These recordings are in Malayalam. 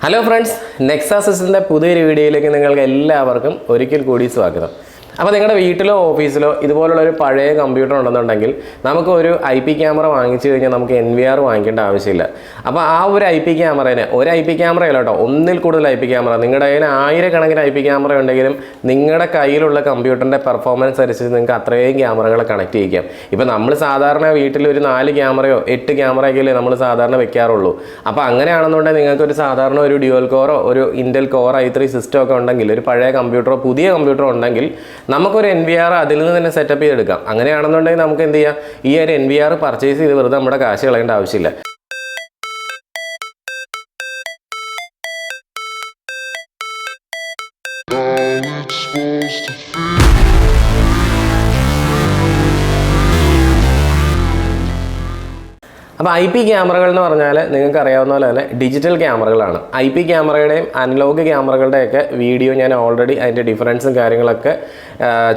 ഹലോ ഫ്രണ്ട്സ്, നെക്സാസിൻ്റെ പുതിയൊരു വീഡിയോയിലേക്ക് നിങ്ങൾക്ക് എല്ലാവർക്കും ഒരിക്കൽ കൂടി സ്വാഗതം. അപ്പോൾ നിങ്ങളുടെ വീട്ടിലോ ഓഫീസിലോ ഇതുപോലുള്ളൊരു പഴയ കമ്പ്യൂട്ടർ ഉണ്ടെന്നുണ്ടെങ്കിൽ നമുക്ക് ഒരു IP ക്യാമറ വാങ്ങിച്ചു കഴിഞ്ഞാൽ നമുക്ക് NVR വാങ്ങിക്കേണ്ട ആവശ്യമില്ല. അപ്പോൾ ആ ഒരു IP ക്യാമറേനെ ഒരു IP ക്യാമറയല്ല കേട്ടോ, ഒന്നിൽ കൂടുതൽ IP ക്യാമറ, നിങ്ങളുടെ കയ്യിൽ ആയിരക്കണക്കിന് IP ക്യാമറ ഉണ്ടെങ്കിലും നിങ്ങളുടെ കയ്യിലുള്ള കമ്പ്യൂട്ടറിൻ്റെ പെർഫോമൻസ് അനുസരിച്ച് നിങ്ങൾക്ക് അത്രയും ക്യാമറകളെ കണക്ട് ചെയ്യിക്കാം. ഇപ്പോൾ നമ്മൾ സാധാരണ വീട്ടിൽ ഒരു 4 ക്യാമറയോ 8 ക്യാമറയൊക്കെയല്ലേ നമ്മൾ സാധാരണ വെക്കാറുള്ളൂ. അപ്പോൾ അങ്ങനെയാണെന്നുണ്ടെങ്കിൽ നിങ്ങൾക്കൊരു സാധാരണ ഒരു ഡ്യുവൽ കോറോ ഒരു ഇൻ്റൽ കോർ i3 സിസ്റ്റം ഒക്കെ ഉണ്ടെങ്കിൽ, ഒരു പഴയ കമ്പ്യൂട്ടറോ പുതിയ കമ്പ്യൂട്ടറോ ഉണ്ടെങ്കിൽ നമുക്കൊരു NVR അതിൽ നിന്ന് തന്നെ സെറ്റപ്പ് ചെയ്തെടുക്കാം. അങ്ങനെയാണെന്നുണ്ടെങ്കിൽ നമുക്ക് എന്ത് ചെയ്യാം, ഈ ഒരു NVR പർച്ചേസ് ചെയ്ത് വെറുതെ നമ്മുടെ കാശ് കളയേണ്ട ആവശ്യമില്ല. അപ്പോൾ IP ക്യാമറകൾ എന്ന് പറഞ്ഞാൽ നിങ്ങൾക്ക് അറിയാവുന്ന പോലെ തന്നെ ഡിജിറ്റൽ ക്യാമറകളാണ്. IP ക്യാമറയുടെയും അനലോഗ് ക്യാമറകളുടെയൊക്കെ വീഡിയോ ഞാൻ ഓൾറെഡി അതിൻ്റെ ഡിഫറൻസും കാര്യങ്ങളൊക്കെ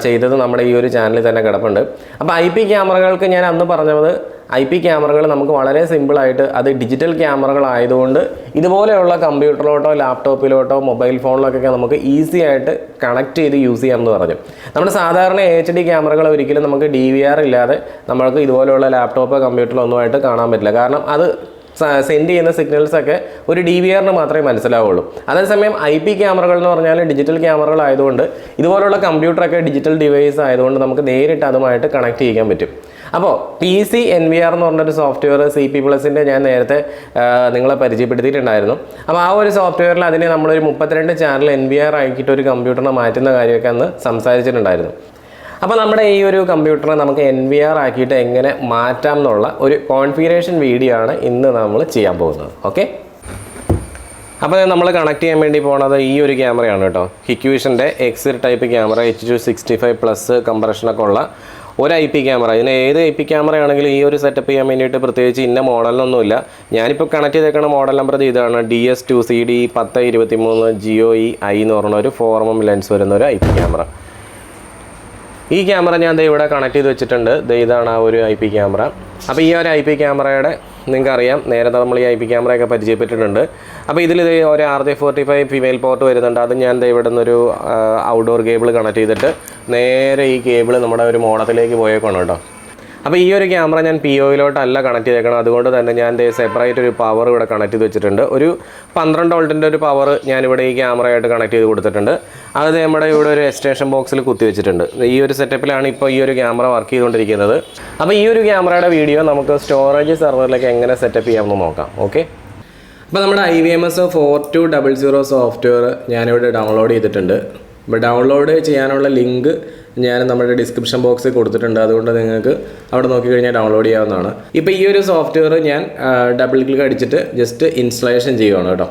ചെയ്തത് നമ്മുടെ ഈ ഒരു ചാനലിൽ തന്നെ കിടപ്പുണ്ട്. അപ്പോൾ IP ക്യാമറകൾക്ക് ഞാൻ അന്ന് പറഞ്ഞത് IP ക്യാമറകൾ നമുക്ക് വളരെ സിമ്പിളായിട്ട് അത് ഡിജിറ്റൽ ക്യാമറകളായതുകൊണ്ട് ഇതുപോലെയുള്ള കമ്പ്യൂട്ടറിലോട്ടോ ലാപ്ടോപ്പിലോട്ടോ മൊബൈൽ ഫോണിലോട്ടൊക്കെ നമുക്ക് ഈസി ആയിട്ട് കണക്ട് ചെയ്ത് യൂസ് ചെയ്യാമെന്ന് പറഞ്ഞു. നമ്മുടെ സാധാരണ HD ക്യാമറകൾ ഒരിക്കലും നമുക്ക് DVR ഇല്ലാതെ നമ്മൾക്ക് ഇതുപോലെയുള്ള ലാപ്ടോപ്പ് കമ്പ്യൂട്ടറിലോ ഒന്നുമായിട്ട് കാണാൻ പറ്റില്ല. കാരണം അത് സെൻഡ് ചെയ്യുന്ന സിഗ്നൽസൊക്കെ ഒരു DVRന് മാത്രമേ മനസ്സിലാവുള്ളൂ. അതേസമയം IP ക്യാമറകൾ എന്ന് പറഞ്ഞാൽ ഡിജിറ്റൽ ക്യാമറകളായതുകൊണ്ട് ഇതുപോലുള്ള കമ്പ്യൂട്ടറൊക്കെ ഡിജിറ്റൽ ഡിവൈസ് ആയതുകൊണ്ട് നമുക്ക് നേരിട്ട് അതുമായിട്ട് കണക്ട് ചെയ്യാൻ പറ്റും. അപ്പോൾ PC NVR എന്ന് പറഞ്ഞൊരു സോഫ്റ്റ്വെയർ CP+ൻ്റെ ഞാൻ നേരത്തെ നിങ്ങളെ പരിചയപ്പെടുത്തിയിട്ടുണ്ടായിരുന്നു. അപ്പോൾ ആ ഒരു സോഫ്റ്റ്വെയറിൽ അതിനെ നമ്മളൊരു 32 ചാനൽ NVR ആക്കിയിട്ട് ഒരു കമ്പ്യൂട്ടറിനെ മാറ്റുന്ന കാര്യമൊക്കെ അന്ന് സംസാരിച്ചിട്ടുണ്ടായിരുന്നു. അപ്പോൾ നമ്മുടെ ഈ ഒരു കമ്പ്യൂട്ടറിനെ നമുക്ക് NVR ആക്കിയിട്ട് എങ്ങനെ മാറ്റാം എന്നുള്ള ഒരു കോൺഫിഗറേഷൻ വീഡിയോ ആണ് ഇന്ന് നമ്മൾ ചെയ്യാൻ പോകുന്നത്. ഓക്കെ, അപ്പോൾ നമ്മൾ കണക്ട് ചെയ്യാൻ വേണ്ടി പോകുന്നത് ഈ ഒരു ക്യാമറയാണ് കേട്ടോ. ഹിക്വിഷൻ്റെ എക്സിർ ടൈപ്പ് ക്യാമറ H265+ കംപ്രഷനൊക്കെ ഉള്ള ഒരു IP ക്യാമറ. ഇതിന് ഏത് IP ക്യാമറ ആണെങ്കിലും ഈ ഒരു സെറ്റപ്പ് ചെയ്യാൻ വേണ്ടിയിട്ട് പ്രത്യേകിച്ച് ഇന്ന മോഡലിനൊന്നുമില്ല. ഞാനിപ്പോൾ കണക്ട് ചെയ്തേക്കുന്ന മോഡൽ നമ്പർ ഇതാണ്, DS2CD 1023 GOE I എന്ന് പറഞ്ഞ ഒരു 4mm ലെൻസ് വരുന്ന ഒരു IP ക്യാമറ. ഈ ക്യാമറ ഞാൻ ഇവിടെ കണക്ട് ചെയ്ത് വെച്ചിട്ടുണ്ട്. ഇതാണ് ആ ഒരു IP ക്യാമറ. അപ്പോൾ ഈ ഒരു IP ക്യാമറയുടെ നിങ്ങൾക്കറിയാം, നേരത്തെ നമ്മൾ ഈ IP ക്യാമറയൊക്കെ പരിചയപ്പെട്ടിട്ടുണ്ട്. അപ്പോൾ ഇതിൽ ഒരു RJ45 ഫീമെയിൽ പോർട്ട് വരുന്നുണ്ട്. അത് ഞാൻ ഇവിടെ നിന്നൊരു ഔട്ട്ഡോർ കേബിൾ കണക്ട് ചെയ്തിട്ട് നേരെ ഈ കേബിൾ നമ്മുടെ ഒരു മോഡത്തിലേക്ക് പോയേക്കാണ് കേട്ടോ. അപ്പോൾ ഈ ഒരു ക്യാമറ ഞാൻ POയിലോട്ടല്ല കണക്ട് ചെയ്തേക്കണം. അതുകൊണ്ട് തന്നെ ഞാൻ സെപ്പറേറ്റ് ഒരു പവർ ഇവിടെ കണക്ട് ചെയ്ത് വെച്ചിട്ടുണ്ട്. ഒരു 12 വോൾട്ടിൻ്റെ ഒരു പവർ ഞാനിവിടെ ഈ ക്യാമറയായിട്ട് കണക്ട് ചെയ്ത് കൊടുത്തിട്ടുണ്ട്. അത് നമ്മുടെ ഇവിടെ ഒരു എക്സ്റ്റൻഷൻ ബോക്സിൽ കുത്തി വെച്ചിട്ടുണ്ട്. ഈ ഒരു സെറ്റപ്പിലാണ് ഇപ്പോൾ ഈ ഒരു ക്യാമറ വർക്ക് ചെയ്തുകൊണ്ടിരിക്കുന്നത്. അപ്പോൾ ഈ ഒരു ക്യാമറയുടെ വീഡിയോ നമുക്ക് സ്റ്റോറേജ് സെർവറിലേക്ക് എങ്ങനെ സെറ്റപ്പ് ചെയ്യാമെന്ന് നോക്കാം. ഓക്കെ, അപ്പോൾ നമ്മുടെ IVMS 4200 സോഫ്റ്റ്വെയർ ഞാനിവിടെ ഡൗൺലോഡ് ചെയ്തിട്ടുണ്ട്. അപ്പോൾ ഡൗൺലോഡ് ചെയ്യാനുള്ള ലിങ്ക് ഞാൻ നമ്മുടെ ഡിസ്ക്രിപ്ഷൻ ബോക്സിൽ കൊടുത്തിട്ടുണ്ട്. അതുകൊണ്ട് നിങ്ങൾക്ക് അവിടെ നോക്കിക്കഴിഞ്ഞാൽ ഡൗൺലോഡ് ചെയ്യാവുന്നതാണ്. ഇപ്പോൾ ഈ ഒരു സോഫ്റ്റ്വെയർ ഞാൻ ഡബിൾ ക്ലിക്ക് അടിച്ചിട്ട് ജസ്റ്റ് ഇൻസ്റ്റലേഷൻ ചെയ്യുകയാണ് കേട്ടോ.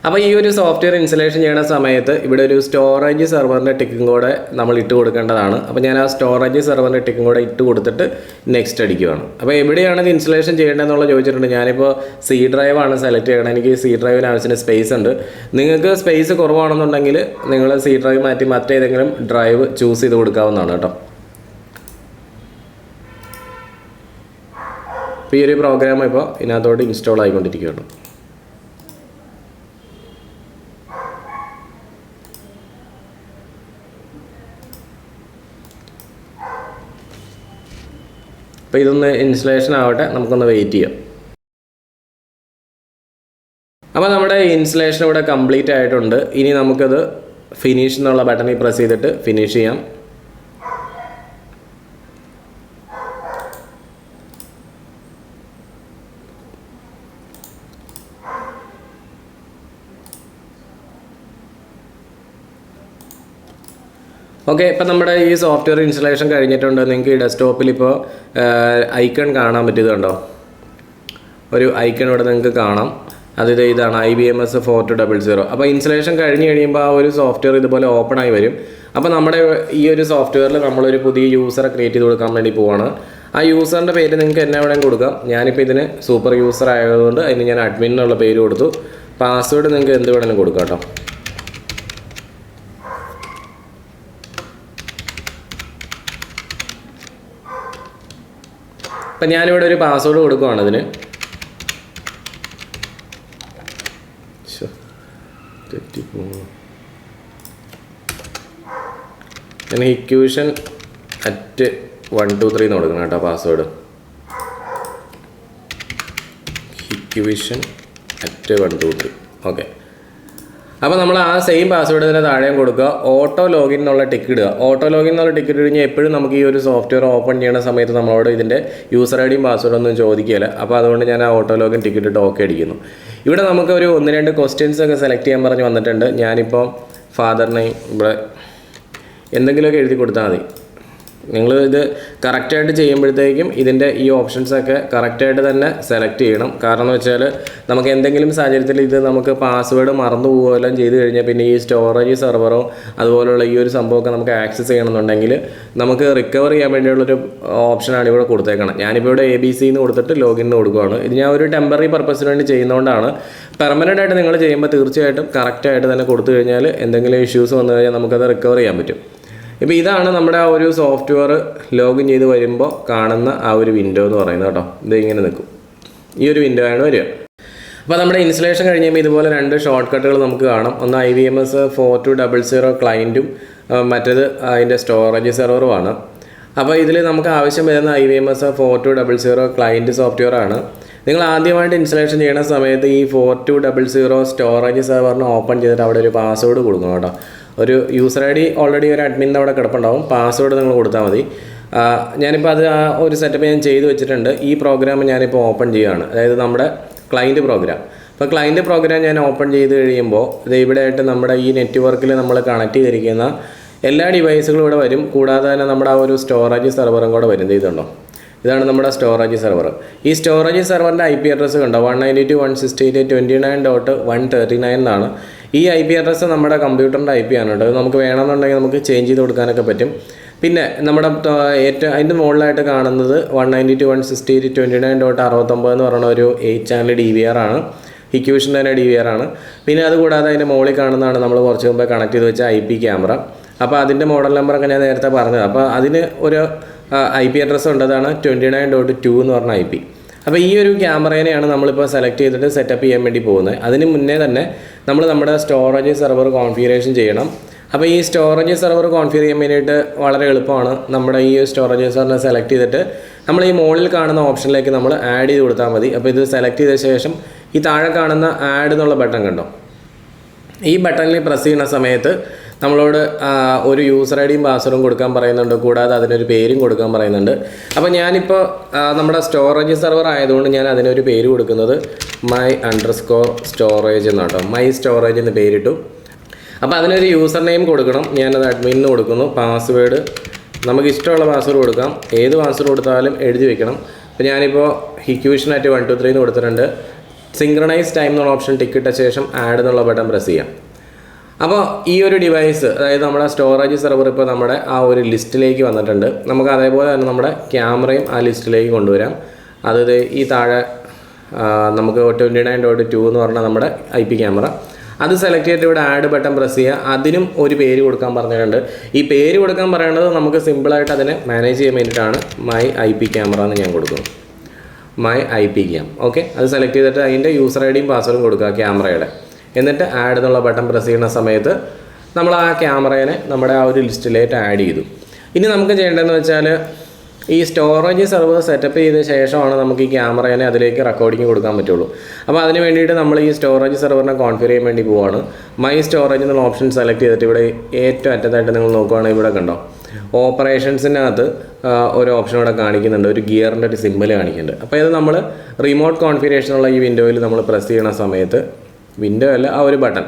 അപ്പോൾ ഈ ഒരു സോഫ്റ്റ്വെയർ ഇൻസ്റ്റലേഷൻ ചെയ്യുന്ന സമയത്ത് ഇവിടെ ഒരു സ്റ്റോറേജ് സെർവറിൻ്റെ ടിക്കും കൂടെ നമ്മൾ ഇട്ട് കൊടുക്കേണ്ടതാണ്. അപ്പോൾ ഞാൻ ആ സ്റ്റോറേജ് സെർവറിൻ്റെ ടിക്കും കൂടെ ഇട്ട് കൊടുത്തിട്ട് നെക്സ്റ്റ് അടിക്കുകയാണ്. അപ്പോൾ എവിടെയാണ് ഇത് ഇൻസ്റ്റലേഷൻ ചെയ്യേണ്ടതെന്നുള്ള ചോദിച്ചിട്ടുണ്ട്. ഞാനിപ്പോൾ C ഡ്രൈവാണ് സെലക്ട് ചെയ്യണം. എനിക്ക് C ഡ്രൈവിന് ആവശ്യത്തിന് സ്പേസ് ഉണ്ട്. നിങ്ങൾക്ക് സ്പേസ് കുറവാണെന്നുണ്ടെങ്കിൽ നിങ്ങൾ C ഡ്രൈവ് മാറ്റി മറ്റേതെങ്കിലും ഡ്രൈവ് ചൂസ് ചെയ്ത് കൊടുക്കാവുന്നതാണ് കേട്ടോ. അപ്പോൾ ഈ ഒരു പ്രോഗ്രാം ഇപ്പോൾ ഇതിനകത്തോട്ട് ഇൻസ്റ്റാൾ ആയിക്കൊണ്ടിരിക്കുകയാണ്. അപ്പോൾ ഇതൊന്ന് ഇൻസ്റ്റലേഷൻ ആവട്ടെ, നമുക്കൊന്ന് വെയിറ്റ് ചെയ്യാം. അപ്പോൾ നമ്മുടെ ഇൻസ്റ്റലേഷൻ ഇവിടെ കംപ്ലീറ്റ് ആയിട്ടുണ്ട്. ഇനി നമുക്കത് ഫിനിഷ് എന്നുള്ള ബട്ടണിൽ പ്രസ് ചെയ്തിട്ട് ഫിനിഷ് ചെയ്യാം. ഓക്കെ, ഇപ്പം നമ്മുടെ ഈ സോഫ്റ്റ്വെയർ ഇൻസ്റ്റലേഷൻ കഴിഞ്ഞിട്ടുണ്ട്. നിങ്ങൾക്ക് ഈ ഡെസ്ക്ടോപ്പിൽ ഇപ്പോൾ ഐക്കൺ കാണാൻ പറ്റിയതുണ്ടോ? ഒരു ഐക്കൺ ഇവിടെ നിങ്ങൾക്ക് കാണാം. ഇതാണ് IVMS 4200. അപ്പോൾ ഇൻസ്റ്റലേഷൻ കഴിഞ്ഞ് കഴിയുമ്പോൾ ആ ഒരു സോഫ്റ്റ്വെയർ ഇതുപോലെ ഓപ്പൺ ആയി വരും. അപ്പോൾ നമ്മുടെ ഈ ഒരു സോഫ്റ്റ്വെയറിൽ നമ്മളൊരു പുതിയ യൂസറെ ക്രിയേറ്റ് ചെയ്ത് കൊടുക്കാൻ വേണ്ടി പോവാണ്. ആ യൂസറിൻ്റെ പേര് നിങ്ങൾക്ക് എന്നെ വേണമെങ്കിൽ കൊടുക്കാം. ഞാനിപ്പോൾ ഇതിന് സൂപ്പർ യൂസർ ആയതുകൊണ്ട് അതിന് ഞാൻ അഡ്മിൻ എന്നുള്ള പേര് കൊടുത്തു. പാസ്വേഡ് നിങ്ങൾക്ക് എന്ത് വേണമെങ്കിലും കൊടുക്കാം കേട്ടോ. അപ്പം ഞാനിവിടെ ഒരു പാസ്വേഡ് കൊടുക്കുകയാണ് ഇതിന്. തെറ്റിപ്പോകുന്നു. ഞാൻ hikvision@123 എന്ന് കൊടുക്കണം കേട്ടോ പാസ്വേഡ്. hikvision@123. ഓക്കെ. അപ്പോൾ നമ്മൾ ആ സെയിം പാസ്വേഡ് തന്നെ താഴെയും കൊടുക്കുക. ഓട്ടോ ലോഗിൻ എന്നുള്ള ടിക്ക് ഇടുക. ഓട്ടോ ലോഗിൻ എന്നുള്ള ടിക്ക് ഇട്ട് കഴിഞ്ഞാൽ എപ്പോഴും നമുക്ക് ഈ ഒരു സോഫ്റ്റ്വെയർ ഓപ്പൺ ചെയ്യുന്ന സമയത്ത് നമ്മളോട് ഇതിൻ്റെ യൂസർ ഐ ഡിയും പാസ്വേഡൊന്നും ചോദിക്കില്ല. അപ്പോൾ അതുകൊണ്ട് ഞാൻ ആ ഓട്ടോ ലോഗിൻ ടിക്ക് ഇട്ടിട്ട് ഓക്കെ അടിക്കുന്നു. ഇവിടെ നമുക്ക് ഒരു 1-2 ക്വസ്റ്റ്യൻസ് ഒക്കെ സെലക്ട് ചെയ്യാൻ പറഞ്ഞ് വന്നിട്ടുണ്ട്. ഞാനിപ്പോൾ ഫാദർ നെയിം ഇവിടെ എന്തെങ്കിലുമൊക്കെ എഴുതി കൊടുത്താൽ മതി. നിങ്ങൾ ഇത് കറക്റ്റായിട്ട് ചെയ്യുമ്പോഴത്തേക്കും ഇതിൻ്റെ ഈ ഓപ്ഷൻസൊക്കെ കറക്റ്റായിട്ട് തന്നെ സെലക്ട് ചെയ്യണം. കാരണം എന്ന് വെച്ചാൽ നമുക്ക് എന്തെങ്കിലും സാഹചര്യത്തിൽ ഇത് നമുക്ക് പാസ്വേഡ് മറന്നു പോവുകയെല്ലാം ചെയ്ത് കഴിഞ്ഞാൽ പിന്നെ ഈ സ്റ്റോറേജ് സെർവറോ അതുപോലുള്ള ഈ ഒരു സംഭവമൊക്കെ നമുക്ക് ആക്സസ് ചെയ്യണമെന്നുണ്ടെങ്കിൽ നമുക്ക് റിക്കവർ ചെയ്യാൻ വേണ്ടിയുള്ളൊരു ഓപ്ഷനാണ് ഇവിടെ കൊടുത്തേക്കണം. ഞാനിപ്പോൾ ഇവിടെ ABC എന്ന് കൊടുത്തിട്ട് ലോഗിൻ കൊടുക്കുകയാണ്. ഇത് ഞാൻ ഒരു ടെമ്പററി പർപ്പസിന് വേണ്ടി ചെയ്യുന്നതുകൊണ്ടാണ്. പെർമനൻ്റ് ആയിട്ട് നിങ്ങൾ ചെയ്യുമ്പോൾ തീർച്ചയായിട്ടും കറക്റ്റായിട്ട് തന്നെ കൊടുത്തു കഴിഞ്ഞാൽ എന്തെങ്കിലും ഇഷ്യൂസ് വന്നു കഴിഞ്ഞാൽ നമുക്കത് റിക്കവർ ചെയ്യാൻ പറ്റും. ഇപ്പോൾ ഇതാണ് നമ്മുടെ ആ ഒരു സോഫ്റ്റ്വെയർ ലോഗിൻ ചെയ്ത് വരുമ്പോൾ കാണുന്ന ആ ഒരു വിൻഡോ എന്ന് പറയുന്നത് കേട്ടോ. ഇത് ഇങ്ങനെ നിൽക്കും. ഈ ഒരു വിൻഡോ ആണ് വരിക. അപ്പോൾ നമ്മുടെ ഇൻസ്റ്റലേഷൻ കഴിഞ്ഞപ്പോൾ ഇതുപോലെ 2 ഷോർട്ട് കട്ടുകൾ നമുക്ക് കാണാം. ഒന്ന് IVMS 4200 ക്ലയൻറ്റും മറ്റേത് അതിൻ്റെ സ്റ്റോറേജ് സെർവറുമാണ്. അപ്പോൾ ഇതിൽ നമുക്ക് ആവശ്യം വരുന്ന IVMS 4200 ക്ലയൻറ്റ് സോഫ്റ്റ്വെയർ ആണ്. നിങ്ങൾ ആദ്യമായിട്ട് ഇൻസ്റ്റലേഷൻ ചെയ്യുന്ന സമയത്ത് ഈ 4200 സ്റ്റോറേജ് സെർവറിന് ഓപ്പൺ ചെയ്തിട്ട് അവിടെ ഒരു പാസ്വേഡ് കൊടുക്കണം കേട്ടോ. ഒരു യൂസർ ഐ ഡി ഓൾറെഡി ഒരു അഡ്മിൻ അവിടെ കിടപ്പുണ്ടാവും. പാസ്വേഡ് നിങ്ങൾ കൊടുത്താൽ മതി. ഞാനിപ്പോൾ അത് ആ ഒരു സെറ്റപ്പ് ഞാൻ ചെയ്ത് വെച്ചിട്ടുണ്ട്. ഈ പ്രോഗ്രാം ഞാനിപ്പോൾ ഓപ്പൺ ചെയ്യുകയാണ്. അതായത് നമ്മുടെ ക്ലയൻറ്റ് പ്രോഗ്രാം. അപ്പോൾ ക്ലയൻറ്റ് പ്രോഗ്രാം ഞാൻ ഓപ്പൺ ചെയ്ത് കഴിയുമ്പോൾ ഇത് ഇവിടെ ആയിട്ട് നമ്മുടെ ഈ നെറ്റ്വർക്കിൽ നമ്മൾ കണക്ട് ചെയ്തിരിക്കുന്ന എല്ലാ ഡിവൈസുകളും ഇവിടെ വരും. കൂടാതെ തന്നെ നമ്മുടെ ആ ഒരു സ്റ്റോറേജ് സെർവറും കൂടെ വരും. ഇതുണ്ടോ, ഇതാണ് നമ്മുടെ സ്റ്റോറേജ് സെർവർ. ഈ സ്റ്റോറേജ് സെർവറിൻ്റെ IP അഡ്രസ്സ് കണ്ടോ 192.168.29.139 എന്നാണ്. ഈ IP അഡ്രസ്സ് നമ്മുടെ കമ്പ്യൂട്ടറിൻ്റെ IP ആണ് കേട്ടോ. നമുക്ക് വേണമെന്നുണ്ടെങ്കിൽ നമുക്ക് ചേഞ്ച് ചെയ്ത് കൊടുക്കാനൊക്കെ പറ്റും. പിന്നെ നമ്മുടെ ഏറ്റവും അതിൻ്റെ മുകളിലായിട്ട് കാണുന്നത് 192.168.29.69 എന്ന് പറയുന്ന ഒരു 8 ചാനൽ DVR ആണ്. hikvision തന്നെ DVR ആണ്. പിന്നെ അതുകൂടാതെ അതിൻ്റെ മുകളിൽ കാണുന്നതാണ് നമ്മൾ കുറച്ച് മുമ്പേ കണക്ട് ചെയ്ത് വെച്ച IP ക്യാമറ. അപ്പോൾ അതിൻ്റെ മോഡൽ നമ്പറൊക്കെ ഞാൻ നേരത്തെ പറഞ്ഞത്. അപ്പോൾ അതിന് ഒരു IP അഡ്രസ്സ് ഉണ്ട്. അതാണ് 29.2 എന്ന് പറഞ്ഞ IP. അപ്പോൾ ഈ ഒരു ക്യാമറേനെയാണ് നമ്മളിപ്പോൾ സെലക്ട് ചെയ്തിട്ട് സെറ്റപ്പ് ചെയ്യാൻ വേണ്ടി പോകുന്നത്. അതിന് മുന്നേ തന്നെ നമ്മൾ നമ്മുടെ സ്റ്റോറേജ് സെർവർ കോൺഫിഗറേഷൻ ചെയ്യണം. അപ്പോൾ ഈ സ്റ്റോറേജ് സെർവർ കോൺഫിഗർ ചെയ്യാൻ വേണ്ടിയിട്ട് വളരെ എളുപ്പമാണ്. നമ്മുടെ ഈ സ്റ്റോറേജ് സെർവറിനെ സെലക്ട് ചെയ്തിട്ട് നമ്മൾ ഈ മുകളിൽ കാണുന്ന ഓപ്ഷനിലേക്ക് നമ്മൾ ആഡ് ചെയ്ത് കൊടുത്താൽ മതി. അപ്പോൾ ഇത് സെലക്ട് ചെയ്ത ശേഷം ഈ താഴെ കാണുന്ന ആഡ് എന്നുള്ള ബട്ടൺ കണ്ടോ, ഈ ബട്ടണിൽ പ്രസ് ചെയ്യുന്ന സമയത്ത് നമ്മളോട് ഒരു യൂസർ ഐ ഡിയും പാസ്വേഡും കൊടുക്കാൻ പറയുന്നുണ്ട്. കൂടാതെ അതിനൊരു പേരും കൊടുക്കാൻ പറയുന്നുണ്ട്. അപ്പോൾ ഞാനിപ്പോൾ നമ്മുടെ സ്റ്റോറേജ് സെർവർ ആയതുകൊണ്ട് ഞാൻ അതിനൊരു പേര് കൊടുക്കുന്നത് my_storage എന്നാട്ടോ. മൈ സ്റ്റോറേജ് എന്ന് പേരിട്ടു. അപ്പോൾ അതിനൊരു യൂസർ നെയിം കൊടുക്കണം. ഞാനത് അഡ്മിൻ കൊടുക്കുന്നു. പാസ്വേഡ് നമുക്ക് ഇഷ്ടമുള്ള പാസ്വേഡ് കൊടുക്കാം. ഏത് പാസ്വേഡ് കൊടുത്താലും എഴുതി വെക്കണം. അപ്പോൾ ഞാനിപ്പോൾ hikvision@123 എന്ന് കൊടുത്തിട്ടുണ്ട്. സിങ്ക്രണൈസ് ടൈം എന്നുള്ള ഓപ്ഷൻ ടിക്ക് ഇട്ട ശേഷം ആഡ് എന്നുള്ള ബട്ടൺ പ്രസ് ചെയ്യാം. അപ്പോൾ ഈ ഒരു ഡിവൈസ്, അതായത് നമ്മുടെ സ്റ്റോറേജ് സെർവർ ഇപ്പോൾ നമ്മുടെ ആ ഒരു ലിസ്റ്റിലേക്ക് വന്നിട്ടുണ്ട്. നമുക്ക് അതേപോലെ തന്നെ നമ്മുടെ ക്യാമറയും ആ ലിസ്റ്റിലേക്ക് കൊണ്ടുവരാം. അത് ഈ താഴെ നമുക്ക് 29.2 എന്ന് പറഞ്ഞാൽ നമ്മുടെ IP ക്യാമറ. അത് സെലക്ട് ചെയ്തിട്ട് ഇവിടെ ആഡ് ബട്ടൺ പ്രസ് ചെയ്യുക. അതിനും ഒരു പേര് കൊടുക്കാൻ പറഞ്ഞിട്ടുണ്ട്. ഈ പേര് കൊടുക്കാൻ പറയുന്നത് നമുക്ക് സിമ്പിളായിട്ട് അതിനെ മാനേജ് ചെയ്യാൻ വേണ്ടിയിട്ടാണ്. മൈ IP ക്യാമറ എന്ന് ഞാൻ കൊടുക്കുന്നു. My IP cam. ഓക്കെ, അത് സെലക്ട് ചെയ്തിട്ട് അതിൻ്റെ യൂസർ ഐ ഡിയും പാസ്വേഡും കൊടുക്കുക ക്യാമറയുടെ. എന്നിട്ട് ആഡ് എന്നുള്ള ബട്ടൺ പ്രസ് ചെയ്യുന്ന സമയത്ത് നമ്മൾ ആ ക്യാമറേനെ നമ്മുടെ ആ ഒരു ലിസ്റ്റിലേക്ക് ആഡ് ചെയ്തു. ഇനി നമുക്ക് ചെയ്യേണ്ടതെന്ന് വെച്ചാൽ ഈ സ്റ്റോറേജ് സെർവർ സെറ്റപ്പ് ചെയ്ത ശേഷമാണ് നമുക്ക് ഈ ക്യാമറേനെ അതിലേക്ക് റെക്കോർഡിങ് കൊടുക്കാൻ പറ്റുള്ളൂ. അപ്പോൾ അതിന് വേണ്ടിയിട്ട് നമ്മൾ ഈ സ്റ്റോറേജ് സെർവറിനെ കോൺഫിഗർ ചെയ്യാൻ വേണ്ടി പോവുകയാണ്. മൈ സ്റ്റോറേജ് എന്നുള്ള ഓപ്ഷൻ സെലക്ട് ചെയ്തിട്ട് ഇവിടെ ഏറ്റവും അറ്റത്തായിട്ട് നിങ്ങൾ നോക്കുകയാണെങ്കിൽ ഇവിടെ കണ്ടോ, ഓപ്പറേഷൻസിനകത്ത് ഒരു ഓപ്ഷൻ ഇവിടെ കാണിക്കുന്നുണ്ട്. ഒരു ഗിയറിൻ്റെ ഒരു സിമ്പിൾ കാണിക്കുന്നുണ്ട്. അപ്പോൾ ഇത് നമ്മൾ റിമോട്ട് കോൺഫിഗറേഷനുള്ള ഈ വിൻഡോയിൽ നമ്മൾ പ്രസ് ചെയ്യുന്ന സമയത്ത്, വിൻഡോ അല്ല ആ ഒരു ബട്ടൺ,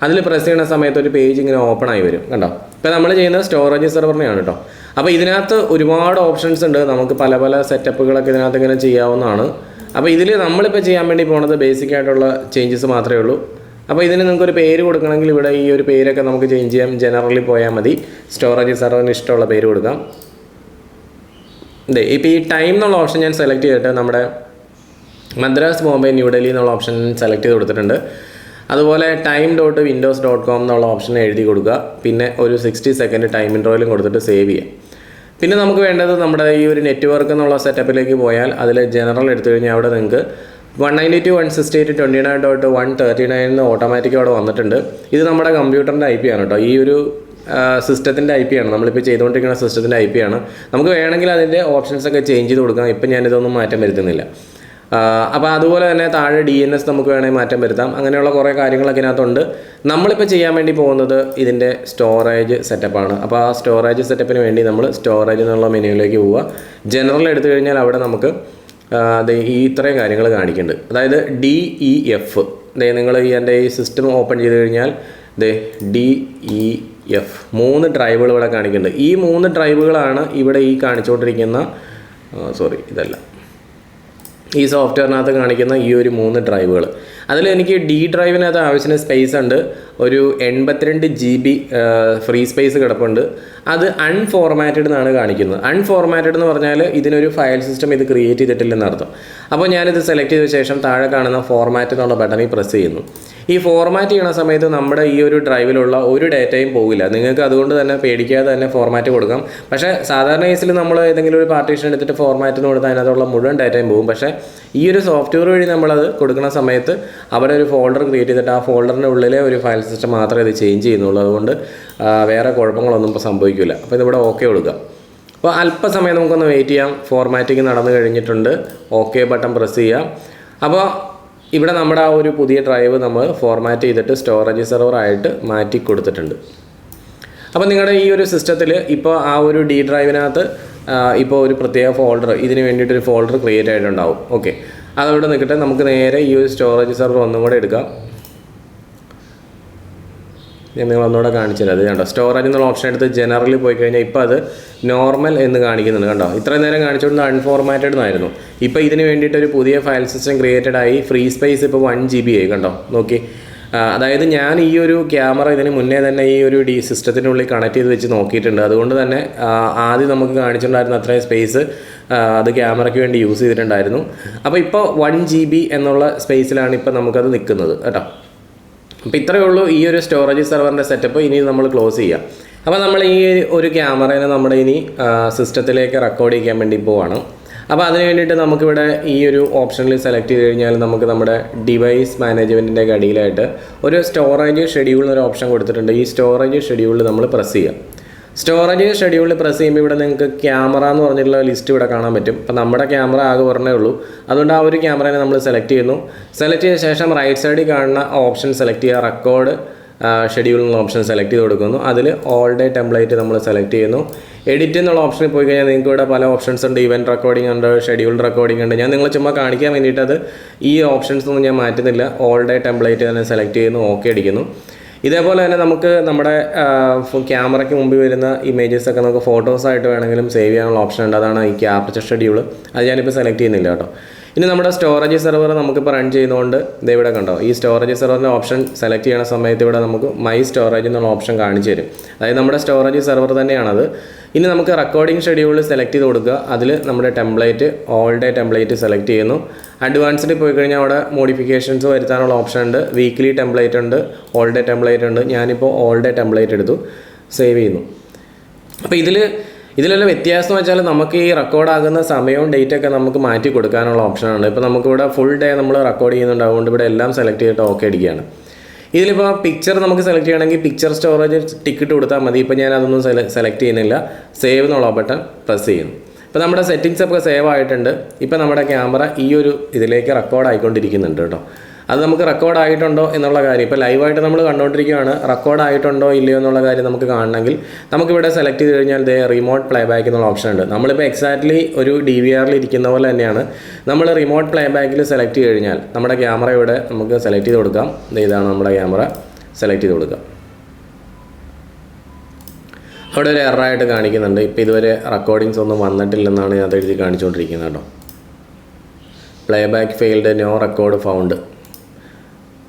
അതിൽ പ്രസ് ചെയ്യുന്ന സമയത്ത് ഒരു പേജ് ഇങ്ങനെ ഓപ്പൺ ആയി വരും കണ്ടോ. ഇപ്പോൾ നമ്മൾ ചെയ്യുന്നത് സ്റ്റോറേജ് സെർവറിനെയാണ് കേട്ടോ. അപ്പോൾ ഇതിനകത്ത് ഒരുപാട് ഓപ്ഷൻസ് ഉണ്ട്. നമുക്ക് പല പല സെറ്റപ്പുകളൊക്കെ ഇതിനകത്ത് ഇങ്ങനെ ചെയ്യാവുന്നതാണ്. അപ്പോൾ ഇതിൽ നമ്മളിപ്പോൾ ചെയ്യാൻ വേണ്ടി പോകുന്നത് ബേസിക് ആയിട്ടുള്ള ചേഞ്ചസ് മാത്രമേ ഉള്ളൂ. അപ്പോൾ ഇതിന് നിങ്ങൾക്കൊരു പേര് കൊടുക്കണമെങ്കിൽ ഇവിടെ ഈ ഒരു പേരൊക്കെ നമുക്ക് ചേഞ്ച് ചെയ്യാം. ജനറലി പോയാൽ മതി. സ്റ്റോറേജ് സെർവറിന് ഇഷ്ടമുള്ള പേര് കൊടുക്കാം. ഇപ്പോൾ ഈ ടൈം എന്നുള്ള ഓപ്ഷൻ ഞാൻ സെലക്ട് ചെയ്തിട്ട് നമ്മുടെ മദ്രാസ്, ബോംബെ, ന്യൂഡൽഹി എന്നുള്ള ഓപ്ഷൻ സെലക്ട് ചെയ്ത് കൊടുത്തിട്ടുണ്ട്. അതുപോലെ time.windows.com എന്നുള്ള ഓപ്ഷൻ എഴുതി കൊടുക്കുക. പിന്നെ ഒരു 60 സെക്കൻഡ് ടൈം ഇൻട്രോയിലും കൊടുത്തിട്ട് സേവ് ചെയ്യാം. പിന്നെ നമുക്ക് വേണ്ടത് നമ്മുടെ ഈ ഒരു നെറ്റ്വർക്ക് എന്നുള്ള സെറ്റപ്പിലേക്ക് പോയാൽ അതിൽ ജനറൽ എടുത്തു കഴിഞ്ഞാൽ അവിടെ നിങ്ങൾക്ക് 192.168.139 ഓട്ടോമാറ്റിക് അവിടെ വന്നിട്ടുണ്ട്. ഇത് നമ്മുടെ കമ്പ്യൂട്ടറിൻ്റെ IP ആണ് കേട്ടോ. ഈ ഒരു സിസ്റ്റത്തിൻ്റെ IP ആണ്, നമ്മളിപ്പോൾ ചെയ്തുകൊണ്ടിരിക്കുന്ന സിസ്റ്റത്തിൻ്റെ IP ആണ്. നമുക്ക് വേണമെങ്കിൽ അതിൻ്റെ ഓപ്ഷൻസൊക്കെ ചേഞ്ച് ചെയ്ത് കൊടുക്കാം. ഇപ്പം ഞാനിതൊന്നും മാറ്റം വരുത്തുന്നില്ല. അപ്പോൾ അതുപോലെ തന്നെ താഴെ DNS നമുക്ക് വേണമെങ്കിൽ മാറ്റം വരുത്താം. അങ്ങനെയുള്ള കുറേ കാര്യങ്ങളൊക്കെ ഇതിനകത്തുണ്ട്. നമ്മളിപ്പോൾ ചെയ്യാൻ വേണ്ടി പോകുന്നത് ഇതിൻ്റെ സ്റ്റോറേജ് സെറ്റപ്പാണ്. അപ്പോൾ ആ സ്റ്റോറേജ് സെറ്റപ്പിന് വേണ്ടി നമ്മൾ സ്റ്റോറേജ് എന്നുള്ള മെനുവിലേക്ക് പോവുക. ജനറൽ എടുത്തു കഴിഞ്ഞാൽ അവിടെ നമുക്ക് ഈ ഇത്രയും കാര്യങ്ങൾ കാണിക്കുന്നുണ്ട്. അതായത് DEF. നിങ്ങൾ എൻ്റെ ഈ സിസ്റ്റം ഓപ്പൺ ചെയ്ത് കഴിഞ്ഞാൽ DEF 3 ഡ്രൈവുകൾ ഇവിടെ കാണിക്കുന്നുണ്ട്. ഈ 3 ഡ്രൈവുകളാണ് ഇവിടെ ഈ കാണിച്ചുകൊണ്ടിരിക്കുന്ന ഈ സോഫ്റ്റ്വെയറിനകത്ത് കാണിക്കുന്ന ഈ ഒരു 3 ഡ്രൈവുകൾ. അതിൽ എനിക്ക് D ഡ്രൈവിനകത്ത് ആവശ്യത്തിന് സ്പേസ് ഉണ്ട്. ഒരു 82 GB ഫ്രീ സ്പേസ് കിടപ്പുണ്ട്. അത് അൺഫോർമാറ്റഡ് എന്നാണ് കാണിക്കുന്നത്. അൺഫോർമാറ്റഡ് എന്ന് പറഞ്ഞാൽ ഇതിനൊരു ഫയൽ സിസ്റ്റം ഇത് ക്രിയേറ്റ് ചെയ്തിട്ടില്ലെന്ന് അർത്ഥം. അപ്പോൾ ഞാനിത് സെലക്ട് ചെയ്ത ശേഷം താഴെ കാണുന്ന ഫോർമാറ്റ് എന്നുള്ള ബട്ടണിൽ പ്രസ് ചെയ്യുന്നു. ഈ ഫോർമാറ്റ് ചെയ്യുന്ന സമയത്ത് നമ്മുടെ ഈ ഒരു ഡ്രൈവിലുള്ള ഒരു ഡേറ്റയും പോകില്ല. നിങ്ങൾക്ക് അതുകൊണ്ട് തന്നെ പേടിക്കാതെ തന്നെ ഫോർമാറ്റ് കൊടുക്കാം. പക്ഷേ സാധാരണ കേസിൽ നമ്മൾ ഏതെങ്കിലും ഒരു പാർട്ടീഷൻ എടുത്തിട്ട് ഫോർമാറ്റിന് കൊടുത്താൽ അതിനകത്തുള്ള മുഴുവൻ ഡേറ്റയും പോകും. പക്ഷേ ഈ ഒരു സോഫ്റ്റ്വെയർ വഴി നമ്മളത് കൊടുക്കുന്ന സമയത്ത് അവിടെ ഒരു ഫോൾഡർ ക്രിയേറ്റ് ചെയ്തിട്ട് ആ ഫോൾഡറിൻ്റെ ഉള്ളിലെ ഒരു ഫയൽ സിസ്റ്റം മാത്രമേ ഇത് ചേഞ്ച് ചെയ്യുന്നുള്ളൂ. അതുകൊണ്ട് വേറെ കുഴപ്പങ്ങളൊന്നും ഇപ്പോൾ സംഭവിക്കില്ല. അപ്പോൾ ഇതിവിടെ ഓക്കെ കൊടുക്കുക. അപ്പോൾ അല്പസമയം നമുക്കൊന്ന് വെയിറ്റ് ചെയ്യാം. ഫോർമാറ്റിംഗ് നടന്നു കഴിഞ്ഞിട്ടുണ്ട്. ഓക്കെ ബട്ടൺ പ്രസ് ചെയ്യാം. അപ്പോൾ ഇവിടെ നമ്മുടെ ആ ഒരു പുതിയ ഡ്രൈവ് നമ്മൾ ഫോർമാറ്റ് ചെയ്തിട്ട് സ്റ്റോറേജ് സെർവർ ആയിട്ട് മാറ്റി കൊടുത്തിട്ടുണ്ട്. അപ്പോൾ നിങ്ങളുടെ ഈ ഒരു സിസ്റ്റത്തിൽ ഇപ്പോൾ ആ ഒരു D ഡ്രൈവിനകത്ത് ഇപ്പോൾ ഒരു പ്രത്യേക ഫോൾഡർ ഇതിന് വേണ്ടിയിട്ടൊരു ഫോൾഡർ ക്രിയേറ്റ് ആയിട്ടുണ്ടാവും. ഓക്കെ, അതവിടെ നിൽക്കട്ടെ. നമുക്ക് നേരെ ഈ ഒരു സ്റ്റോറേജ് സെർവർ ഒന്നും കൂടെ എടുക്കാം. ഞാൻ നിങ്ങളൊന്നുകൂടെ കാണിച്ചു തരാം. അത് കണ്ടോ, സ്റ്റോറേജ് എന്നുള്ള ഓപ്ഷൻ എടുത്ത് ജനറലിൽ പോയി കഴിഞ്ഞാൽ ഇപ്പോൾ അത് നോർമൽ എന്ന് കാണിക്കുന്നുണ്ട്. കണ്ടോ, ഇത്രയും നേരം കാണിച്ചുകൊണ്ട് അൺഫോർമാറ്റഡ് എന്നായിരുന്നു. ഇപ്പോൾ ഇതിന് വേണ്ടിയിട്ടൊരു പുതിയ ഫയൽ സിസ്റ്റം ക്രിയേറ്റഡ് ആയി. ഫ്രീ സ്പേസ് ഇപ്പോൾ 1 GB ആയി. കണ്ടോ, നോക്കി. അതായത് ഞാൻ ഈ ഒരു ക്യാമറ ഇതിന് മുന്നേ തന്നെ ഈ ഒരു സിസ്റ്റത്തിനുള്ളിൽ കണക്ട് ചെയ്ത് വെച്ച് നോക്കിയിട്ടുണ്ട്. അതുകൊണ്ട് തന്നെ ആദ്യം നമുക്ക് കാണിച്ചിട്ടുണ്ടായിരുന്ന അത്രയും സ്പേസ് അത് ക്യാമറയ്ക്ക് വേണ്ടി യൂസ് ചെയ്തിട്ടുണ്ടായിരുന്നു. അപ്പോൾ ഇപ്പോൾ 1 GB എന്നുള്ള സ്പേസിലാണ് ഇപ്പോൾ നമുക്കത് നിൽക്കുന്നത് കേട്ടോ. അപ്പോൾ ഇത്രയേ ഉള്ളൂ ഈ ഒരു സ്റ്റോറേജ് സെർവറിൻ്റെ സെറ്റപ്പ്. ഇനി നമ്മൾ ക്ലോസ് ചെയ്യാം. അപ്പോൾ നമ്മൾ ഈ ഒരു ക്യാമറേനെ നമ്മുടെ ഇനി സിസ്റ്റത്തിലേക്ക് റെക്കോർഡ് ചെയ്യാൻ വേണ്ടി പോവാണ്. അപ്പോൾ അതിന് വേണ്ടിയിട്ട് നമുക്കിവിടെ ഈ ഒരു ഓപ്ഷനിൽ സെലക്ട് ചെയ്ത് കഴിഞ്ഞാൽ നമുക്ക് നമ്മുടെ ഡിവൈസ് മാനേജ്മെൻറ്റിൻ്റെ അടിയിലായിട്ട് ഒരു സ്റ്റോറേജ് ഷെഡ്യൂൾ എന്നൊരു ഓപ്ഷൻ കൊടുത്തിട്ടുണ്ട്. ഈ സ്റ്റോറേജ് ഷെഡ്യൂളിൽ നമ്മൾ പ്രസ് ചെയ്യാം. സ്റ്റോറേജ് ഷെഡ്യൂളിൽ പ്രസ് ചെയ്യുമ്പോൾ ഇവിടെ നിങ്ങൾക്ക് ക്യാമറ എന്ന് പറഞ്ഞിട്ടുള്ള ലിസ്റ്റ് ഇവിടെ കാണാൻ പറ്റും. അപ്പോൾ നമ്മുടെ ക്യാമറ ആകെ പറഞ്ഞേ ഉള്ളൂ. അതുകൊണ്ട് ആ ഒരു ക്യാമറയെ നമ്മൾ സെലക്ട് ചെയ്യുന്നു. സെലക്ട് ചെയ്ത ശേഷം റൈറ്റ് സൈഡിൽ കാണുന്ന ഓപ്ഷൻ സെലക്ട് ചെയ്യുക. റെക്കോർഡ് ഷെഡ്യൂൾ എന്നുള്ള ഓപ്ഷൻ സെലക്ട് ചെയ്ത് കൊടുക്കുന്നു. അതിൽ ഓൾ ഡേ ടെംപ്ലേറ്റ് നമ്മൾ സെലക്ട് ചെയ്യുന്നു. എഡിറ്റ് എന്നുള്ള ഓപ്ഷനിൽ പോയി കഴിഞ്ഞാൽ നിങ്ങൾക്ക് ഇവിടെ പല ഓപ്ഷൻസ് ഉണ്ട്. ഇവൻറ്റ് റെക്കോർഡിംഗ് ഉണ്ട്, ഷെഡ്യൂൾഡ് റെക്കോർഡിംഗ് ഉണ്ട്. ഞാൻ നിങ്ങളെ ചുമ്മാ കാണിക്കാൻ വേണ്ടിയിട്ട് അത് ഈ ഓപ്ഷൻസ് ഒന്നും ഞാൻ മാറ്റുന്നില്ല. ഓൾ ഡേ ടെംപ്ലേറ്റ് തന്നെ സെലക്ട് ചെയ്യുന്നു, ഓക്കെ അടിക്കുന്നു. ഇതേപോലെ തന്നെ നമുക്ക് നമ്മുടെ ക്യാമറയ്ക്ക് മുമ്പിൽ വരുന്ന ഇമേജസൊക്കെ നമുക്ക് ഫോട്ടോസായിട്ട് വേണമെങ്കിലും സേവ് ചെയ്യാനുള്ള ഓപ്ഷൻ ഉണ്ട്. അതാണ് ഈ ക്യാപ്ചർ ഷെഡ്യൂൾ. അത് ഞാനിപ്പോൾ സെലക്ട് ചെയ്യുന്നില്ല കേട്ടോ. ഇനി നമ്മുടെ സ്റ്റോറേജ് സെർവർ നമുക്കിപ്പോൾ റൺ ചെയ്യുന്നതുകൊണ്ട് ഇത് ഇവിടെ കണ്ടോ, ഈ സ്റ്റോറേജ് സെർവറിൻ്റെ ഓപ്ഷൻ സെലക്ട് ചെയ്യുന്ന സമയത്ത് ഇവിടെ നമുക്ക് മൈ സ്റ്റോറേജ് എന്നുള്ള ഓപ്ഷൻ കാണിച്ചു തരും. അതായത് നമ്മുടെ സ്റ്റോറേജ് സെർവർ തന്നെയാണത്. ഇനി നമുക്ക് റെക്കോർഡിംഗ് ഷെഡ്യൂൾ സെലക്ട് ചെയ്ത് കൊടുക്കുക. അതിൽ നമ്മുടെ template all day template select ചെയ്യുന്നു. അഡ്വാൻസ്ഡ് പോയി കഴിഞ്ഞാൽ അവിടെ മോഡിഫിക്കേഷൻസ് വരുത്താനുള്ള ഓപ്ഷൻ ഉണ്ട്. വീക്ക്ലി ടെംപ്ലേറ്റ് ഉണ്ട്, ഓൾ ഡേ ടെംപ്ലേറ്റ് ഉണ്ട്. ഞാനിപ്പോൾ ഓൾ ഡേ ടെംപ്ലേറ്റ് എടുത്തു, സേവ് ചെയ്യുന്നു. അപ്പോൾ ഇതിലെല്ലാം വ്യത്യാസം എന്ന് വെച്ചാൽ നമുക്ക് ഈ റെക്കോർഡാകുന്ന സമയവും ഡേറ്റൊക്കെ നമുക്ക് മാറ്റി കൊടുക്കാനുള്ള ഓപ്ഷനാണ്. ഇപ്പോൾ നമുക്കിവിടെ ഫുൾ ഡേ നമ്മൾ റെക്കോർഡ് ചെയ്യുന്നുണ്ട്. അതുകൊണ്ട് ഇവിടെ എല്ലാം സെലക്ട് ചെയ്തിട്ട് ഓക്കെ അടിക്കുകയാണ്. ഇതിലിപ്പോൾ പിക്ചർ നമുക്ക് സെലക്ട് ചെയ്യണമെങ്കിൽ പിക്ചർ സ്റ്റോറേജ് ടിക്കറ്റ് കൊടുത്താൽ മതി. ഇപ്പോൾ ഞാൻ അതൊന്നും സെലക്ട് ചെയ്യുന്നില്ല. സേവ് എന്നുള്ള ബട്ടൺ പ്രസ് ചെയ്യുന്നു. ഇപ്പോൾ നമ്മുടെ സെറ്റിങ്സ് ഒക്കെ സേവ് ആയിട്ടുണ്ട്. ഇപ്പോൾ നമ്മുടെ ക്യാമറ ഈ ഒരു ഇതിലേക്ക് റെക്കോർഡ് ആയിക്കൊണ്ടിരിക്കുന്നുണ്ട് കേട്ടോ. അത് നമുക്ക് റെക്കോർഡ് ആയിട്ടുണ്ടോ എന്നുള്ള കാര്യം ഇപ്പോൾ ലൈവായിട്ട് നമ്മൾ കണ്ടുകൊണ്ടിരിക്കുകയാണ്. റെക്കോർഡ് ആയിട്ടുണ്ടോ ഇല്ലയോ എന്നുള്ള കാര്യം നമുക്ക് കാണണമെങ്കിൽ നമുക്കിവിടെ സെലക്ട് ചെയ്ത് കഴിഞ്ഞാൽ റിമോട്ട് പ്ലേ ബാക്ക് എന്നുള്ള ഓപ്ഷൻ ഉണ്ട്. നമ്മളിപ്പോൾ എക്സാക്ട്ലി ഒരു DVRൽ ഇരിക്കുന്ന പോലെ തന്നെയാണ്. നമ്മൾ റിമോട്ട് പ്ലേ ബാക്കിൽ സെലക്ട് ചെയ്ത് കഴിഞ്ഞാൽ നമ്മുടെ ക്യാമറ ഇവിടെ നമുക്ക് സെലക്ട് ചെയ്ത് കൊടുക്കാം. ഇതാണ് നമ്മുടെ ക്യാമറ, സെലക്ട് ചെയ്ത് കൊടുക്കാം. അവിടെ ഒരു എററായിട്ട് കാണിക്കുന്നുണ്ട്. ഇപ്പോൾ ഇതുവരെ റെക്കോർഡിങ്സ് ഒന്നും വന്നിട്ടില്ലെന്നാണ് ഞാൻ എഴുതി കാണിച്ചുകൊണ്ടിരിക്കുന്നത് കേട്ടോ. Play back failed, no record found.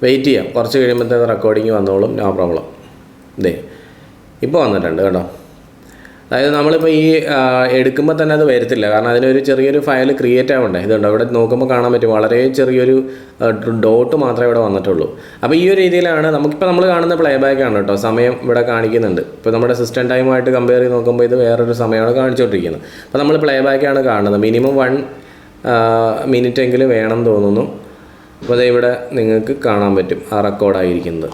Wait ചെയ്യാം, കുറച്ച് കഴിയുമ്പോഴത്തേക്ക് റെക്കോർഡിങ് വന്നോളും, നോ പ്രോബ്ലം. ഇപ്പോൾ വന്നിട്ടുണ്ട് കേട്ടോ. അതായത് നമ്മളിപ്പോൾ ഈ എടുക്കുമ്പോൾ തന്നെ അത് വരത്തില്ല, കാരണം അതിനൊരു ചെറിയൊരു ഫയൽ ക്രിയേറ്റ് ആവണ്ടേ. ഇതുണ്ട് ഇവിടെ നോക്കുമ്പോൾ കാണാൻ പറ്റും, വളരെ ചെറിയൊരു ഡോട്ട് മാത്രമേ ഇവിടെ വന്നിട്ടുള്ളൂ. അപ്പോൾ ഈ ഒരു രീതിയിലാണ് നമുക്കിപ്പോൾ നമ്മൾ കാണുന്ന പ്ലേ ബാക്കാണ് കേട്ടോ. സമയം ഇവിടെ കാണിക്കുന്നുണ്ട്. ഇപ്പോൾ നമ്മുടെ സിസ്റ്റം ടൈമായിട്ട് കമ്പയർ ചെയ്ത് നോക്കുമ്പോൾ ഇത് വേറൊരു സമയമാണ് കാണിച്ചുകൊണ്ടിരിക്കുന്നത്. അപ്പോൾ നമ്മൾ പ്ലേ ബാക്കാണ് കാണുന്നത്. മിനിമം 1 മിനിറ്റ് എങ്കിലും വേണം തോന്നുന്നു. അപ്പോൾ അത് ഇവിടെ നിങ്ങൾക്ക് കാണാൻ പറ്റും ആ റെക്കോർഡായിരിക്കുന്നത്.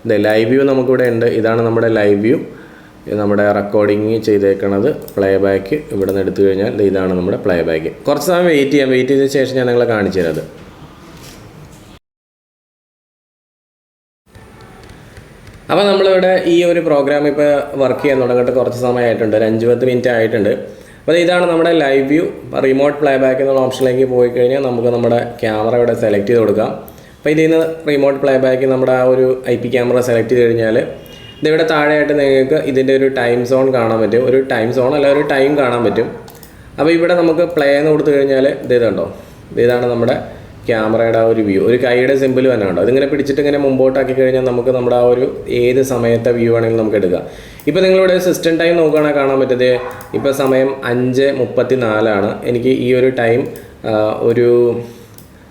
ഇത് ലൈവ് വ്യൂ നമുക്കിവിടെ ഉണ്ട്. ഇതാണ് നമ്മുടെ ലൈവ് വ്യൂ. നമ്മുടെ റെക്കോർഡിങ് ചെയ്തേക്കണത് പ്ലേ ബാക്ക് ഇവിടെ നിന്ന് എടുത്തു കഴിഞ്ഞാൽ ഇതാണ് നമ്മുടെ പ്ലേ ബാക്ക്. കുറച്ച് സമയം വെയിറ്റ് ചെയ്ത ശേഷം ഞാൻ നിങ്ങളെ കാണിച്ചു തരാം. അപ്പോൾ നമ്മളിവിടെ ഈ ഒരു പ്രോഗ്രാം ഇപ്പോൾ വർക്ക് ചെയ്യാൻ തുടങ്ങിയിട്ട് കുറച്ച് സമയമായിട്ടുണ്ട്, ഒരു 5-10 മിനിറ്റ് ആയിട്ടുണ്ട്. അപ്പോൾ ഇതാണ് നമ്മുടെ live view. Remote play back എന്നുള്ള ഓപ്ഷനിലേക്ക് പോയി കഴിഞ്ഞാൽ നമുക്ക് നമ്മുടെ ക്യാമറ ഇവിടെ സെലക്ട് ചെയ്ത് കൊടുക്കാം. അപ്പോൾ ഇതിൽ നിന്ന് റിമോട്ട് പ്ലേ ബാക്ക് നമ്മുടെ ആ ഒരു IP ക്യാമറ സെലക്ട് ചെയ്ത് കഴിഞ്ഞാൽ ഇതിവിടെ താഴെയായിട്ട് നിങ്ങൾക്ക് ഇതിൻ്റെ ഒരു ടൈം സോൺ കാണാൻ പറ്റും. ഒരു ടൈം സോൺ അല്ല, ഒരു ടൈം കാണാൻ പറ്റും. അപ്പോൾ ഇവിടെ നമുക്ക് പ്ലേ എന്ന് കൊടുത്തു കഴിഞ്ഞാൽ ഇതുണ്ടോ, ഇതാണ് നമ്മുടെ ക്യാമറയുടെ ആ ഒരു വ്യൂ. ഒരു കൈയുടെ സിമ്പിൾ തന്നെ ഉണ്ടോ. ഇതിങ്ങനെ പിടിച്ചിട്ട് ഇങ്ങനെ മുമ്പോട്ടാക്കി കഴിഞ്ഞാൽ നമുക്ക് നമ്മുടെ ആ ഒരു ഏത് സമയത്തെ വ്യൂ ആണെങ്കിലും നമുക്ക് എടുക്കാം. ഇപ്പോൾ നിങ്ങളിവിടെ സിസ്റ്റം ടൈം നോക്കുകയാണെങ്കിൽ കാണാൻ പറ്റുന്നത് ഇപ്പോൾ സമയം 5:34 എനിക്ക് ഈ ഒരു ടൈം ഒരു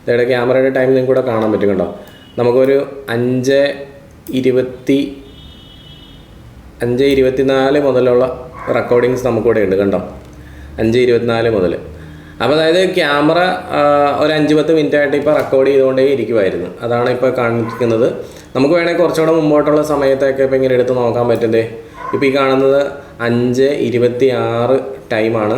ഇതേടെ ക്യാമറയുടെ ടൈം നിങ്ങൾക്ക് കൂടെ കാണാൻ പറ്റും കണ്ടോ. നമുക്കൊരു 5:24 മുതലുള്ള റെക്കോർഡിങ്സ് നമുക്കിവിടെ ഉണ്ട് കണ്ടോ, 5:24 മുതൽ. അപ്പോൾ അതായത് ക്യാമറ ഒരു 5-10 മിനിറ്റായിട്ട് ഇപ്പോൾ റെക്കോർഡ് ചെയ്തുകൊണ്ടേ ഇരിക്കുമായിരുന്നു. അതാണ് ഇപ്പോൾ കാണിക്കുന്നത്. നമുക്ക് വേണമെങ്കിൽ കുറച്ചുകൂടെ മുമ്പോട്ടുള്ള സമയത്തൊക്കെ ഇപ്പോൾ ഇങ്ങനെ എടുത്ത് നോക്കാൻ പറ്റുന്നത്. ഇപ്പോൾ ഈ കാണുന്നത് 5:26 ടൈമാണ്.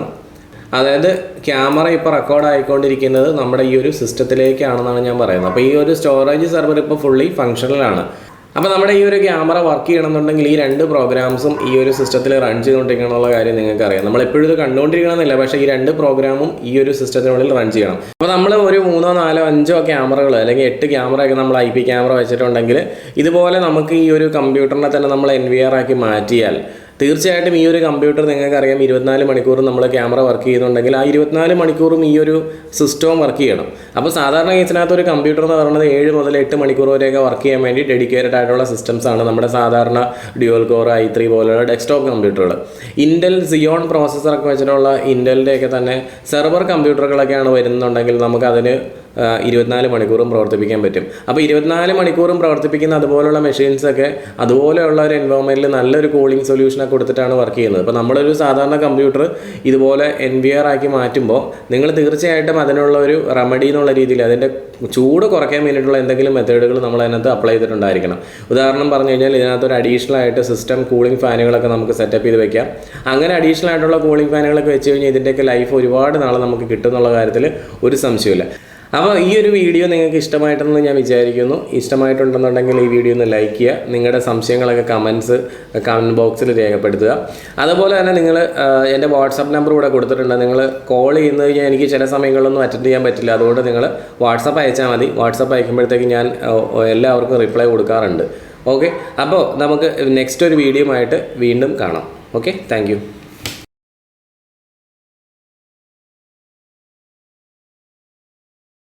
അതായത് ക്യാമറ ഇപ്പോൾ റെക്കോർഡ് ആയിക്കൊണ്ടിരിക്കുന്നത് നമ്മുടെ ഈ ഒരു സിസ്റ്റത്തിലേക്കാണെന്നാണ് ഞാൻ പറയുന്നത്. അപ്പോൾ ഈ ഒരു സ്റ്റോറേജ് സെർവർ ഇപ്പോൾ ഫുള്ളി ഫങ്ഷണലാണ്. അപ്പോൾ നമ്മുടെ ഈ ഒരു ക്യാമറ വർക്ക് ചെയ്യണമെന്നുണ്ടെങ്കിൽ ഈ 2 പ്രോഗ്രാംസും ഈ ഒരു സിസ്റ്റത്തിൽ റൺ ചെയ്തുകൊണ്ടിരിക്കണമെന്നുള്ള കാര്യം നിങ്ങൾക്ക് അറിയാം. നമ്മളെപ്പോഴും ഇത് കണ്ടുകൊണ്ടിരിക്കണമെന്നില്ല, പക്ഷേ ഈ 2 പ്രോഗ്രാമും ഈ ഒരു സിസ്റ്റത്തിനുള്ളിൽ റൺ ചെയ്യണം. അപ്പോൾ നമ്മൾ ഒരു 3, 4, 5 ക്യാമറകൾ അല്ലെങ്കിൽ 8 ക്യാമറയൊക്കെ നമ്മൾ IP ക്യാമറ വെച്ചിട്ടുണ്ടെങ്കിൽ ഇതുപോലെ നമുക്ക് ഈ ഒരു കമ്പ്യൂട്ടറിനെ തന്നെ നമ്മൾ NVR ആക്കി മാറ്റിയാൽ തീർച്ചയായിട്ടും ഈ ഒരു കമ്പ്യൂട്ടർ നിങ്ങൾക്കറിയാം 24 മണിക്കൂറും നമ്മൾ ക്യാമറ വർക്ക് ചെയ്യുന്നുണ്ടെങ്കിൽ ആ 24 മണിക്കൂറും ഈ ഒരു സിസ്റ്റവും വർക്ക് ചെയ്യണം. അപ്പോൾ സാധാരണ കേസിനകത്ത് ഒരു കമ്പ്യൂട്ടർ എന്ന് പറയുന്നത് 7 മുതൽ 8 മണിക്കൂർ വരെയൊക്കെ വർക്ക് ചെയ്യാൻ വേണ്ടി ഡെഡിക്കേറ്റഡ് ആയിട്ടുള്ള സിസ്റ്റംസ് ആണ് നമ്മുടെ സാധാരണ ഡ്യുവൽ കോർ i3 പോലുള്ള ഡെസ്ക്ടോപ്പ് കമ്പ്യൂട്ടറുകൾ. ഇൻ്റൽ സിയോൺ പ്രോസസ്സറൊക്കെ വെച്ചിട്ടുള്ള ഇൻ്റലിൻ്റെയൊക്കെ തന്നെ സെർവർ കമ്പ്യൂട്ടറുകളൊക്കെയാണ് വരുന്നുണ്ടെങ്കിൽ നമുക്കതിന് 24 മണിക്കൂറും പ്രവർത്തിപ്പിക്കാൻ പറ്റും. അപ്പോൾ 24 മണിക്കൂറും പ്രവർത്തിപ്പിക്കുന്ന അതുപോലുള്ള മെഷീൻസൊക്കെ അതുപോലെയുള്ള ഒരു എൻവയോൺമെൻറ്റിൽ നല്ലൊരു കൂളിംഗ് സൊല്യൂഷനൊക്കെ കൊടുത്തിട്ടാണ് വർക്ക് ചെയ്യുന്നത്. അപ്പോൾ നമ്മളൊരു സാധാരണ കമ്പ്യൂട്ടർ ഇതുപോലെ NVR ആക്കി മാറ്റുമ്പോൾ നിങ്ങൾ തീർച്ചയായിട്ടും അതിനുള്ള ഒരു റെമഡി എന്നുള്ള രീതിയിൽ അതിൻ്റെ ചൂട് കുറയ്ക്കാൻ വേണ്ടിയിട്ടുള്ള എന്തെങ്കിലും മെത്തേഡുകൾ നമ്മൾ അതിനകത്ത് അപ്ലൈ ചെയ്തിട്ടുണ്ടായിരിക്കണം. ഉദാഹരണം പറഞ്ഞു കഴിഞ്ഞാൽ ഇതിനകത്തൊരു അഡീഷണൽ ആയിട്ട് സിസ്റ്റം കൂളിംഗ് ഫാനുകളൊക്കെ നമുക്ക് സെറ്റപ്പ് ചെയ്ത് വെക്കാം. അങ്ങനെ അഡീഷണൽ ആയിട്ടുള്ള കൂളിംഗ് ഫാനുകളൊക്കെ വെച്ച് കഴിഞ്ഞാൽ ഇതിൻ്റെയൊക്കെ ലൈഫ് ഒരുപാട് നാൾ നമുക്ക് കിട്ടുന്നുള്ള കാര്യത്തിൽ ഒരു സംശയമില്ല. അപ്പോൾ ഈ ഒരു വീഡിയോ നിങ്ങൾക്ക് ഇഷ്ടമായിട്ടെന്ന് ഞാൻ വിചാരിക്കുന്നു. ഇഷ്ടമായിട്ടുണ്ടെന്നുണ്ടെങ്കിൽ ഈ വീഡിയോ ഒന്ന് ലൈക്ക് ചെയ്യുക. നിങ്ങളുടെ സംശയങ്ങളൊക്കെ കമൻറ്റ് ബോക്സിൽ രേഖപ്പെടുത്തുക. അതുപോലെ തന്നെ നിങ്ങൾ എൻ്റെ വാട്സപ്പ് നമ്പർ ഇവിടെ കൊടുത്തിട്ടുണ്ട്. നിങ്ങൾ കോൾ ചെയ്യുന്നത് കഴിഞ്ഞാൽ എനിക്ക് ചില സമയങ്ങളിലൊന്നും അറ്റൻഡ് ചെയ്യാൻ പറ്റില്ല. അതുകൊണ്ട് നിങ്ങൾ വാട്സപ്പ് അയച്ചാൽ മതി. വാട്സപ്പ് അയക്കുമ്പോഴത്തേക്ക് ഞാൻ എല്ലാവർക്കും റിപ്ലൈ കൊടുക്കാറുണ്ട്. ഓക്കെ, അപ്പോൾ നമുക്ക് നെക്സ്റ്റ് ഒരു വീഡിയോ ആയിട്ട് വീണ്ടും കാണാം. Okay, thank you.